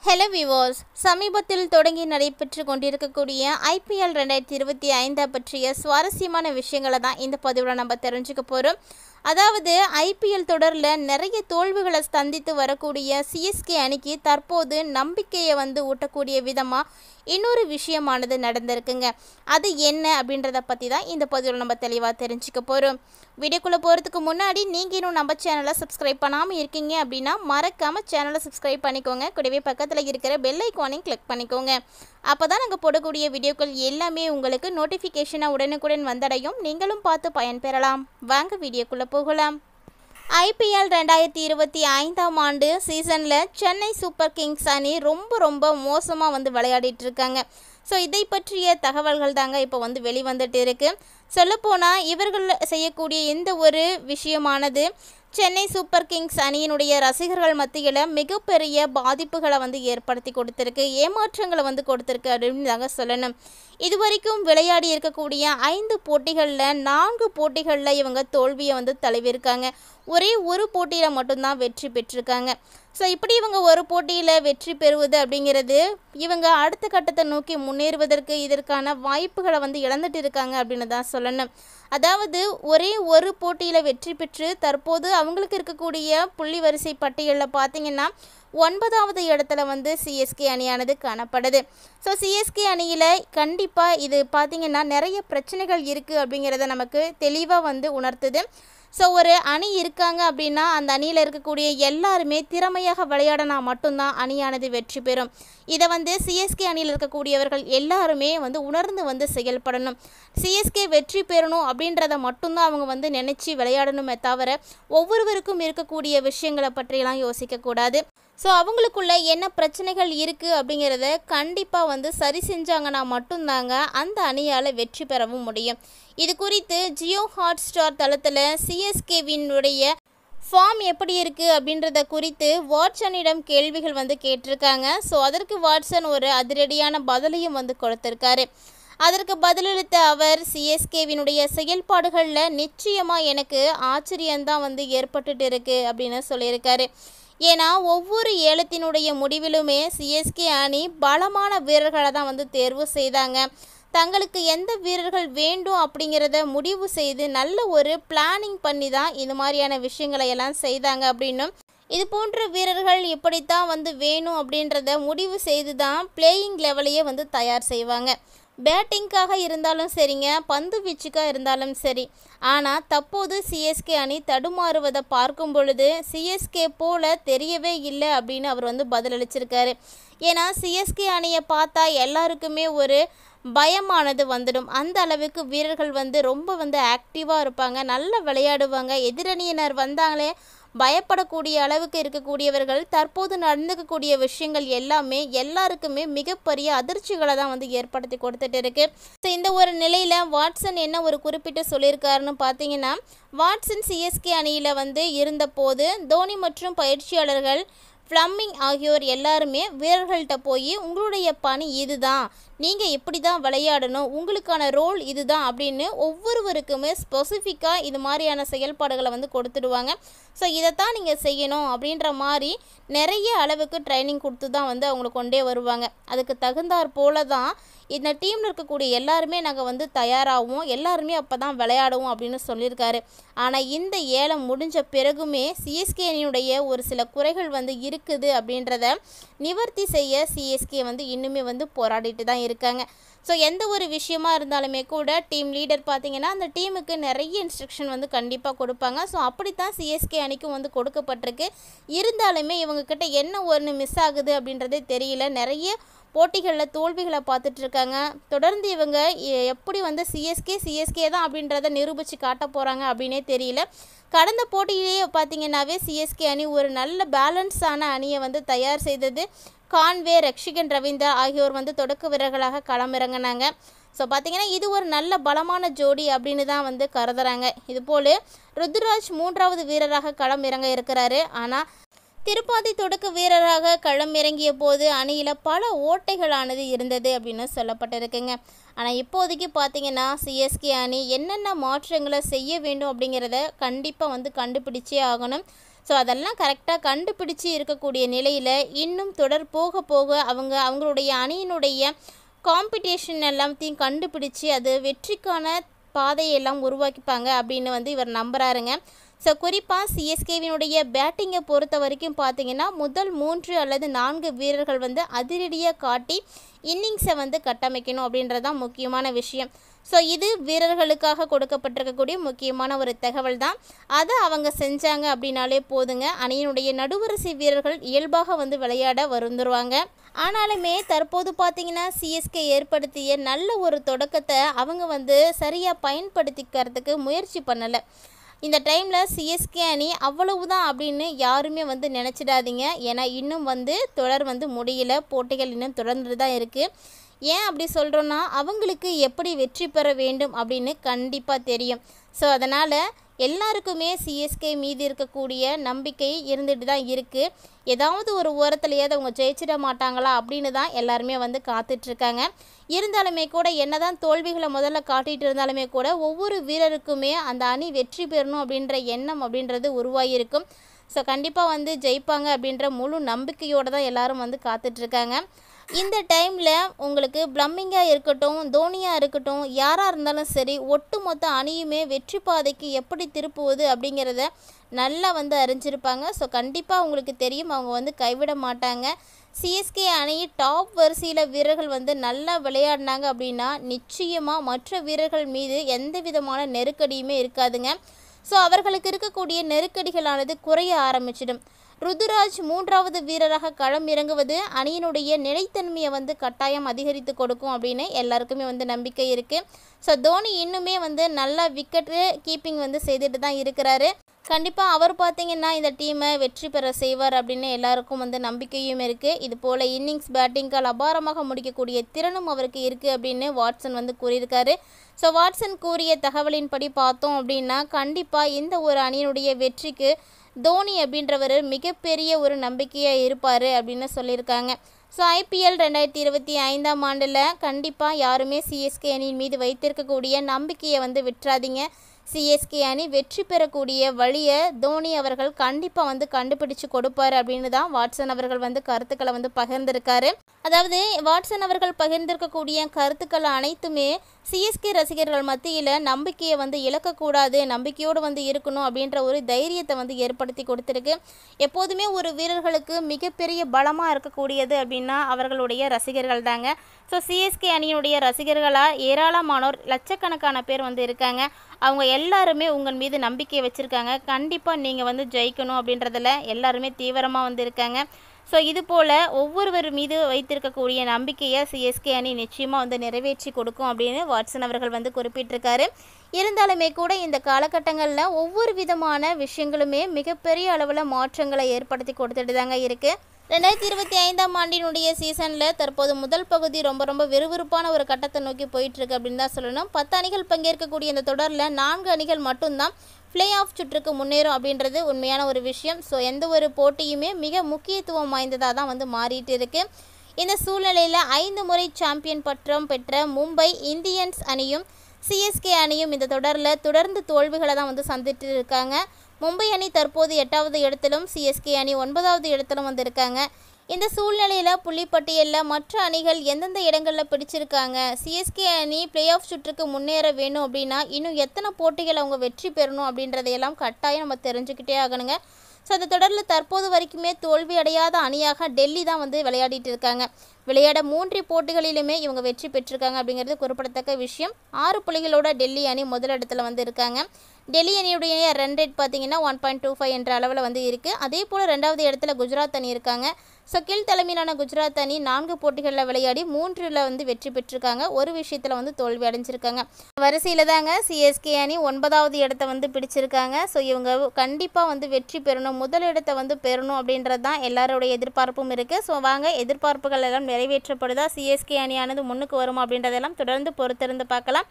Hello viewers, சமீபத்தில் தொடங்கி நடைபெற்று கொண்டிருக்கக்கூடிய IPL 2025 பற்றிய சுவாரஸ்யமான விஷயங்களை தான் இந்த பதிவில் நம்ம தெரிஞ்சுக்க போகிறோம். அதாவது ஐபிஎல் தொடரில் நிறைய தோல்விகளை சந்தித்து வரக்கூடிய சிஎஸ்கே அணிக்கு தற்போது நம்பிக்கையை ஊட்டக்கூடிய விதமாக இன்னொரு விஷயமானது நடந்திருக்குங்க. அது என்ன அப்படின்றத பற்றி தான் இந்த பதிவில் நம்ம தெளிவாக தெரிஞ்சுக்க போகிறோம். வீடியோக்குள்ளே போகிறதுக்கு முன்னாடி நீங்கள் இன்னும் நம்ம சேனலை சப்ஸ்கிரைப் பண்ணாமல் இருக்கீங்க அப்படின்னா மறக்காமல் சேனலை சப்ஸ்கிரைப் பண்ணிக்கோங்க. கூடவே பக்கத்தில் இருக்கிற பெல் ஐக்கானையும் கிளிக் பண்ணிக்கோங்க. அப்போ தான் நாங்கள் போடக்கூடிய வீடியோக்கள் எல்லாமே உங்களுக்கு நோட்டிஃபிகேஷனாக உடனுக்குடன் வந்தடையும். நீங்களும் பார்த்து பயன்பெறலாம். வாங்க வீடியோக்குள்ளே போகலாம். IPL 2025 ஆண்டு சீசனில் சென்னை சூப்பர் கிங்ஸ் அணி ரொம்ப மோசமாக விளையாடிட்டு இருக்காங்க. ஸோ இதை பற்றிய தகவல்கள் தாங்க இப்போ வெளிவந்துட்டு இருக்கு. சொல்லப்போனால் இவர்கள் செய்யக்கூடிய எந்த ஒரு விஷயமானது சென்னை சூப்பர் கிங்ஸ் அணியினுடைய ரசிகர்கள் மத்தியில் மிகப்பெரிய பாதிப்புகளை ஏற்படுத்தி கொடுத்துருக்கு, ஏமாற்றங்களை கொடுத்துருக்கு அப்படின்னு தாங்க சொல்லணும். இதுவரைக்கும் விளையாடி இருக்கக்கூடிய 5 போட்டிகளில் 4 போட்டிகளில் இவங்க தோல்வியை தழுவிருக்காங்க. ஒரே ஒரு போட்டியில் மட்டும்தான் வெற்றி பெற்றிருக்காங்க. ஸோ இப்படி இவங்க ஒரு போட்டியில் வெற்றி பெறுவது அப்படிங்கிறது இவங்க அடுத்த கட்டத்தை நோக்கி முன்னேறுவதற்கு இதற்கான வாய்ப்புகளை இழந்துட்டு இருக்காங்க அப்படின்னு தான் சொல்லணும். அதாவது ஒரே ஒரு போட்டியில் வெற்றி பெற்று தற்போது அவங்களுக்கு இருக்கக்கூடிய புள்ளி வரிசை பட்டியலில் பார்த்தீங்கன்னா 9வது இடத்துல சிஎஸ்கே அணியானது காணப்படுது. ஸோ சிஎஸ்கே அணியில் கண்டிப்பாக இது பார்த்திங்கன்னா நிறைய பிரச்சனைகள் இருக்குது அப்படிங்கிறத நமக்கு தெளிவாக உணர்த்துது. ஸோ ஒரு அணி இருக்காங்க அப்படின்னா அந்த அணியில் இருக்கக்கூடிய எல்லாருமே திறமையாக விளையாடினா மட்டும்தான் அணியானது வெற்றி பெறும். இதை சிஎஸ்கே அணியில் இருக்கக்கூடியவர்கள் எல்லாருமே உணர்ந்து செயல்படணும். சிஎஸ்கே வெற்றி பெறணும் அப்படின்றத மட்டும்தான் அவங்க நினச்சி விளையாடணுமே தவிர ஒவ்வொருவருக்கும் இருக்கக்கூடிய விஷயங்களை பற்றியெல்லாம் யோசிக்கக்கூடாது. ஸோ அவங்களுக்குள்ள என்ன பிரச்சனைகள் இருக்குது அப்படிங்கிறத கண்டிப்பாக சரி செஞ்சாங்கன்னா மட்டும்தாங்க அந்த அணியால் வெற்றி பெறவும் முடியும். இது குறித்து ஜியோ ஹாட்ஸ்டார் தளத்தில் சிஎஸ்கேவினுடைய ஃபார்ம் எப்படி இருக்குது அப்படின்றத குறித்து வாட்சனிடம் கேள்விகள் கேட்டிருக்காங்க. ஸோ அதற்கு வாட்சன் ஒரு அதிரடியான பதிலையும் கொடுத்துருக்காரு. அதற்கு பதிலளித்த அவர் சிஎஸ்கேவினுடைய செயல்பாடுகளில் நிச்சயமாக எனக்கு ஆச்சரியம்தான் ஏற்பட்டுட்டு இருக்கு அப்படின்னு சொல்லியிருக்காரு. ஏன்னா ஒவ்வொரு ஏலத்தினுடைய முடிவிலுமே சிஎஸ்கே அணி பலமான வீரர்களை தான் தேர்வு செய்தாங்க. தங்களுக்கு எந்த வீரர்கள் வேண்டும் அப்படிங்கிறத முடிவு செய்து நல்ல ஒரு பிளானிங் பண்ணி தான் இது மாதிரியான விஷயங்களை எல்லாம் செய்தாங்க அப்படின்னும், இது போன்ற வீரர்கள் இப்படித்தான் வேணும் அப்படின்றத முடிவு செய்து தான் பிளேயிங் லெவலையே தயார் செய்வாங்க. பேட்டிங்காக இருந்தாலும் சரிங்க, பந்து வீச்சுக்காக இருந்தாலும் சரி. ஆனால் தற்போது சிஎஸ்கே அணி தடுமாறுவதை பார்க்கும் பொழுது சிஎஸ்கே போல தெரியவே இல்லை அப்படின்னு அவர் பதிலளிச்சிருக்காரு. ஏன்னா சிஎஸ்கே அணியை பார்த்தா எல்லாருக்குமே ஒரு பயமானது வந்துடும். அந்த அளவுக்கு வீரர்கள் ரொம்ப ஆக்டிவாக இருப்பாங்க, நல்லா விளையாடுவாங்க. எதிரணியினர் வந்தாங்களே பயப்படக்கூடிய அளவுக்கு இருக்கக்கூடியவர்கள். தற்போது நடந்துக்கக்கூடிய விஷயங்கள் எல்லாமே எல்லாருக்குமே மிகப்பெரிய அதிர்ச்சிகளை தான் ஏற்படுத்தி கொடுத்துட்டு இருக்கு. ஸோ இந்த ஒரு நிலையில் வாட்சன் என்ன ஒரு குறிப்பிட்டு சொல்லியிருக்காருன்னு பார்த்தீங்கன்னா, வாட்சன் சிஎஸ்கே அணியில் இருந்தபோது தோனி மற்றும் பயிற்சியாளர்கள் ஃப்ளமிங் ஆகியோர் எல்லாருமே வீரர்கள்ட்ட போய் உங்களுடைய பணி இதுதான், நீங்கள் இப்படி தான் விளையாடணும், உங்களுக்கான ரோல் இதுதான் அப்படின்னு ஒவ்வொருவருக்குமே ஸ்பெசிஃபிக்காக இது மாதிரியான செயல்பாடுகளை கொடுத்துடுவாங்க. ஸோ இதைத்தான் நீங்கள் செய்யணும் அப்படின்ற மாதிரி நிறைய அளவுக்கு ட்ரைனிங் கொடுத்து தான் அவங்களை கொண்டே வருவாங்க. அதுக்கு தகுந்தாற் போல தான் இந்த டீமில் இருக்கக்கூடிய எல்லாருமே நாங்கள் தயாராகவும் எல்லாருமே அப்போ தான் விளையாடுவோம் அப்படின்னு சொல்லியிருக்காரு. ஆனால் இந்த ஏலம் முடிஞ்ச பிறகுமே சிஎஸ்கே அணியுடைய ஒரு சில குறைகள் இருக்குது அப்படின்றத நிவர்த்தி செய்ய சிஎஸ்கே இன்னுமே போராடிட்டு தான் இருக்காங்க. ஸோ எந்த ஒரு விஷயமா இருந்தாலுமே கூட டீம் லீடர் பார்த்திங்கன்னா அந்த டீமுக்கு நிறைய இன்ஸ்ட்ரக்ஷன் கண்டிப்பாக கொடுப்பாங்க. ஸோ அப்படித்தான் சிஎஸ்கே அணிக்கும் கொடுக்கப்பட்டிருக்கு. இருந்தாலுமே இவங்கக்கிட்ட என்ன ஒன்று மிஸ் ஆகுது அப்படின்றதே தெரியல. நிறைய போட்டிகளில் தோல்விகளை பார்த்துட்ருக்காங்க. தொடர்ந்து இவங்க எப்படி சிஎஸ்கே தான் அப்படின்றத நிரூபித்து காட்ட போகிறாங்க அப்படின்னே தெரியல. கடந்த போட்டியிலேயே பார்த்திங்கன்னாவே சிஎஸ்கே அணி ஒரு நல்ல பேலன்ஸான அணியை தயார் செய்தது. கான்வே, ரக்ஷிகன் ரவீந்தர் ஆகியோர் தொடக்க வீரர்களாக களமிறங்கினாங்க. ஸோ பார்த்திங்கன்னா இது ஒரு நல்ல பலமான ஜோடி அப்படின்னு தான் கருதுறாங்க. இதுபோல் ருத்ராஜ் 3வது வீரராக களம் இறங்க இருக்கிறாரு. ஆனால் திருப்பாதி தொடக்க வீரராக களம் இறங்கிய போது அணியில் பல ஓட்டைகளானது இருந்தது அப்படின்னு சொல்லப்பட்டிருக்குங்க. ஆனால் இப்போதைக்கு பார்த்திங்கன்னா சிஎஸ்கே அணி என்னென்ன மாற்றங்களை செய்ய வேண்டும் அப்படிங்கிறத கண்டிப்பாக கண்டுபிடிச்சே ஆகணும். ஸோ அதெல்லாம் கரெக்டாக கண்டுபிடிச்சி இருக்கக்கூடிய நிலையில் இன்னும் தொடர் போக போக அவங்களுடைய அணியினுடைய காம்படிஷன் எல்லாத்தையும் கண்டுபிடிச்சி அது வெற்றிக்கான பாதையெல்லாம் உருவாக்கிப்பாங்க அப்படின்னு இவர் நம்புகிறாருங்க. ஸோ குறிப்பாக சிஎஸ்கேவினுடைய பேட்டிங்கை பொறுத்த வரைக்கும் பார்த்திங்கன்னா முதல் 3 அல்லது 4 வீரர்கள் அதிரடியாக காட்டி இன்னிங்ஸை கட்டமைக்கணும் அப்படின்றதான் முக்கியமான விஷயம். ஸோ இது வீரர்களுக்காக கொடுக்கப்பட்டிருக்கக்கூடிய முக்கியமான ஒரு தகவல் தான். அதை அவங்க செஞ்சாங்க அப்படின்னாலே போதுங்க, அணியினுடைய நடுவரிசை வீரர்கள் இயல்பாக விளையாட வந்துருவாங்க. ஆனாலுமே தற்போது பார்த்திங்கன்னா சிஎஸ்கே ஏற்படுத்திய நல்ல ஒரு தொடக்கத்தை அவங்க சரியாக பயன்படுத்திக்கிறதுக்கு முயற்சி பண்ணலை. இந்த டைமில் சிஎஸ்கே அணி அவ்வளவுதான் அப்படின்னு யாருமே நினச்சிடாதீங்க. ஏன்னா இன்னும் தொடர் முடியல, போட்டிகள் இன்னும் தொடர்ந்து தான் இருக்குது. ஏன் அப்படி சொல்கிறோன்னா அவங்களுக்கு எப்படி வெற்றி பெற வேண்டும் அப்படின்னு கண்டிப்பாக தெரியும். ஸோ அதனால் எல்லாருக்குமே சிஎஸ்கே மீது இருக்கக்கூடிய நம்பிக்கை இருந்துட்டு தான் இருக்குது. ஏதாவது ஒரு ஓரத்துலையாவது அவங்க ஜெயிச்சிட மாட்டாங்களா அப்படின்னு தான் எல்லாருமே காத்துட்ருக்காங்க. இருந்தாலுமே கூட என்னதான் தோல்விகளை முதல்ல காட்டிகிட்டு இருந்தாலுமே கூட ஒவ்வொரு வீரருக்குமே அந்த அணி வெற்றி பெறணும் அப்படின்ற எண்ணம் அப்படின்றது உருவாகியிருக்கும். ஸோ கண்டிப்பாக ஜெயிப்பாங்க அப்படின்ற முழு நம்பிக்கையோடு தான் எல்லோரும் காத்துட்ருக்காங்க. இந்த டைமில் உங்களுக்கு பிளம்மிங்காக இருக்கட்டும், தோனியாக இருக்கட்டும், யாராக இருந்தாலும் சரி, ஒட்டுமொத்த அணியுமே வெற்றி பாதைக்கு எப்படி திருப்புவது அப்படிங்கிறத நல்லா அறிஞ்சிருப்பாங்க. ஸோ கண்டிப்பாக உங்களுக்கு தெரியும், அவங்க கைவிட மாட்டாங்க. சிஎஸ்கே அணி டாப் வரிசையில் வீரர்கள் நல்லா விளையாடினாங்க அப்படின்னா நிச்சயமாக மற்ற வீரர்கள் மீது எந்த விதமான நெருக்கடியுமே இருக்காதுங்க. ஸோ அவர்களுக்கு இருக்கக்கூடிய நெருக்கடிகளானது குறைய ஆரம்பிச்சிடும். ருதுராஜ் 3வது வீரராக களம் இறங்குவது அணியினுடைய நிலைத்தன்மையை கட்டாயம் அதிகரித்து கொடுக்கும் அப்படின்னு எல்லாருக்குமே நம்பிக்கை இருக்குது. ஸோ தோனி இன்னுமே நல்லா விக்கெட்டு கீப்பிங் செய்துட்டு தான் இருக்கிறாரு. கண்டிப்பாக அவர் பார்த்திங்கன்னா இந்த டீமை வெற்றி பெற செய்வார் அப்படின்னு எல்லாருக்கும் நம்பிக்கையும் இருக்குது. இது போல் இன்னிங்ஸ் பேட்டிங்கால் அபாரமாக முடிக்கக்கூடிய திறனும் அவருக்கு இருக்குது அப்படின்னு வாட்சன் கூறியிருக்காரு. ஸோ வாட்சன் கூறிய தகவலின்படி பார்த்தோம் அப்படின்னா கண்டிப்பாக இந்த ஒரு அணியினுடைய வெற்றிக்கு தோனி அப்படின்றவர் மிகப்பெரிய ஒரு நம்பிக்கையாக இருப்பார் அப்படின்னு சொல்லியிருக்காங்க. ஸோ ஐபிஎல் 2025ஆம் ஆண்டில் கண்டிப்பாக யாருமே சிஎஸ்கே அணியின் மீது வைத்திருக்கக்கூடிய நம்பிக்கையை விட்டுறாதீங்க. சிஎஸ்கே அணி வெற்றி பெறக்கூடிய வழியை தோனி அவர்கள் கண்டிப்பாக கண்டுபிடிச்சு கொடுப்பார் அப்படின்னு தான் வாட்சன் அவர்கள் கருத்துக்களை பகிர்ந்திருக்காரு. அதாவது வாட்சன் அவர்கள் பகிர்ந்திருக்கக்கூடிய கருத்துக்கள் அனைத்துமே சிஎஸ்கே ரசிகர்கள் மத்தியில் நம்பிக்கையை இழக்கக்கூடாது, நம்பிக்கையோடு இருக்கணும் அப்படின்ற ஒரு தைரியத்தை ஏற்படுத்தி கொடுத்துருக்கு. எப்போதுமே ஒரு வீரர்களுக்கு மிகப்பெரிய பலமாக இருக்கக்கூடியது அப்படின்னா அவர்களுடைய ரசிகர்கள் தாங்க. ஸோ சிஎஸ்கே அணியினுடைய ரசிகர்களாக ஏராளமானோர் லட்சக்கணக்கான பேர் இருக்காங்க. அவங்க எல்லாருமே உங்கள் மீது நம்பிக்கை வச்சுருக்காங்க. கண்டிப்பாக நீங்கள் ஜெயிக்கணும் அப்படின்றதில் எல்லாருமே தீவிரமாக இருக்காங்க. ஸோ இது போல் ஒவ்வொருவர் மீது வைத்திருக்கக்கூடிய நம்பிக்கையை சிஎஸ்கே அணி நிச்சயமாக நிறைவேற்றி கொடுக்கும் அப்படின்னு வாட்சன் அவர்கள் குறிப்பிட்டிருக்காரு. இருந்தாலுமே கூட இந்த காலகட்டங்களில் ஒவ்வொரு விதமான விஷயங்களுமே மிகப்பெரிய அளவில் மாற்றங்களை ஏற்படுத்தி கொடுத்துட்டு தாங்க இருக்குது. 2025ஆம் ஆண்டினுடைய சீசனில் தற்போது முதல் பகுதி ரொம்ப விறுவிறுப்பான ஒரு கட்டத்தை நோக்கி போயிட்டுருக்கு அப்படின்னு தான் சொல்லணும். 10 அணிகள் பங்கேற்கக்கூடிய இந்த தொடரில் 4 அணிகள் மட்டும்தான் பிளே ஆஃப் சுற்றுக்கு முன்னேறும் அப்படின்றது உண்மையான ஒரு விஷயம். ஸோ எந்த ஒரு போட்டியுமே மிக முக்கியத்துவம் வாய்ந்ததாக தான் மாறிட்டு இருக்குது. இந்த சூழ்நிலையில் 5 முறை சாம்பியன் பட்டம் பெற்ற மும்பை இந்தியன்ஸ் அணியும் சிஎஸ்கே அணியும் இந்த தொடரில் தொடர்ந்து தோல்விகளை தான் சந்திட்டு இருக்காங்க. மும்பை அணி தற்போது 8வது இடத்திலும் சிஎஸ்கே அணி 9வது இடத்திலும் இருக்காங்க. இந்த சூழ்நிலையில் புள்ளிப்பட்டியலில் மற்ற அணிகள் எந்தெந்த இடங்களில் பிடிச்சிருக்காங்க, சிஎஸ்கே அணி பிளே ஆஃப் சுற்றுக்கு முன்னேற வேணும் அப்படின்னா இன்னும் எத்தனை போட்டிகள் அவங்க வெற்றி பெறணும் அப்படின்றதையெல்லாம் கட்டாயம் நம்ம தெரிஞ்சுக்கிட்டே ஆகணுங்க. ஸோ அந்த தொடரில் தற்போது வரைக்குமே தோல்வி அடையாத அணியாக டெல்லி தான் விளையாடிட்டு இருக்காங்க. விளையாட 3 போட்டிகளிலுமே இவங்க வெற்றி பெற்றிருக்காங்க அப்படிங்கிறது குறிப்பிடத்தக்க விஷயம். 6 புள்ளிகளோட டெல்லி அணி முதலிடத்தில் இருக்காங்க. டெல்லி அணியுடைய ரன் ரேட் பார்த்திங்கன்னா 1.25 என்ற அளவில் இருக்குது. அதே போல் 2வது இடத்துல குஜராத் அணி இருக்காங்க. ஸோ கில் தலைமையிலான குஜராத் அணி 4 போட்டிகளில் விளையாடி 3ல் வெற்றி பெற்றிருக்காங்க. ஒரு விஷயத்தில் தோல்வி அடைஞ்சிருக்காங்க. வரிசையில் தாங்க சிஎஸ்கே அணி 9வது இடத்தை பிடிச்சிருக்காங்க. ஸோ இவங்க கண்டிப்பாக வெற்றி பெறணும், முதலிடத்தை பெறணும் அப்படின்றது தான் எல்லாருடைய எதிர்பார்ப்பும் இருக்குது. ஸோ வாங்க எதிர்பார்ப்புகள் எல்லாம் நிறைவேற்றப்படுதா, சிஎஸ்கே அணியானது முன்னுக்கு வருமா அப்படின்றதெல்லாம் தொடர்ந்து பொறுத்திருந்து பார்க்கலாம்.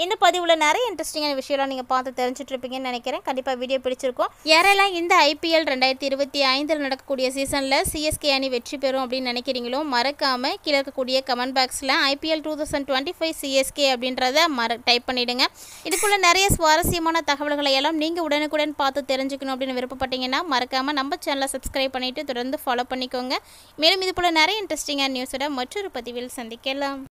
இந்த பதிவில் நிறைய இன்ட்ரெஸ்டிங்கான விஷயம்லாம் நீங்கள் பார்த்து தெரிஞ்சுட்ருப்பீங்கன்னு நினைக்கிறேன். கண்டிப்பாக வீடியோ பிடிச்சிருக்கோம். யாரெல்லாம் இந்த ஐபிஎல் 2025 நடக்கக்கூடிய சீசனில் சிஎஸ்கே அணி வெற்றி பெறும் அப்படின்னு நினைக்கிறீங்களோ மறக்காமல் கீழே இருக்கக்கூடிய கமெண்ட் பாக்ஸில் IPL 2025 CSK அப்படின்றத டைப் பண்ணிவிடுங்க. இதுக்குள்ளே நிறைய சுவாரஸ்யமான தகவல்களை எல்லாம் நீங்கள் உடனுக்குடன் பார்த்து தெரிஞ்சுக்கணும் அப்படின்னு விருப்பப்பட்டீங்கன்னா மறக்காமல் நம்ம சேனலை சப்ஸ்கிரைப் பண்ணிவிட்டு தொடர்ந்து ஃபாலோ பண்ணிக்கோங்க. மேலும் இது போல் நிறைய இன்ட்ரெஸ்டிங்கான நியூஸோட மற்றொரு பதிவில் சந்திக்கலாம்.